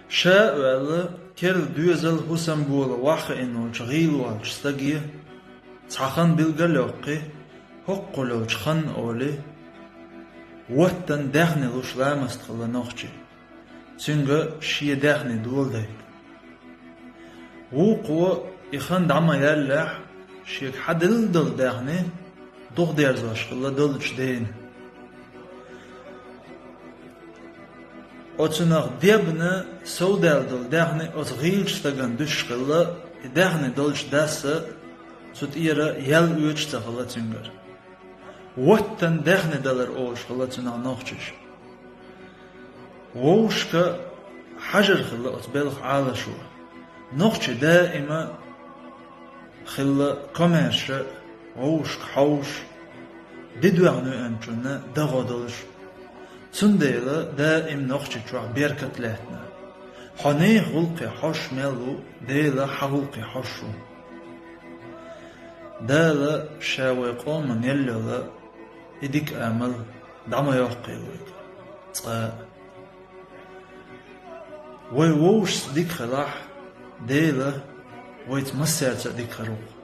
شاء ولا كل دوزل حسن بول واخ إنه شغيل والشتاقي تخن بالجلوقي حق لو تخن أولي وقتن دهني لوش لامست خلا نخشي تنجا شي دهني دول دايب وقوة إخان دعما يالح شيك حدل دل دهني دوغ ديرزاش خلا دلش دين أتناغ ديبنا سودال دل دهني أتغيلش تغن دش خلا دهني دلش داسة سوت إيرا يال ويش تخلا تنجر وقتن دهني دلر أوش خلا تناغ نخشش ووشك حجر خلا أتبالغ على شو نخشي دائما خلا كمرش ووشك حوش ددوغنو أنجونا دغدلش سنديلا دائم نخشي شو بيركت لهتنا حني خلقي حش ملو ديلا حلقي حشو دالا شاوي قوم يلولا إديك أمل دعما يوقيوك وي ووش ديك خلاح ديلا ويتمسر ديك خروق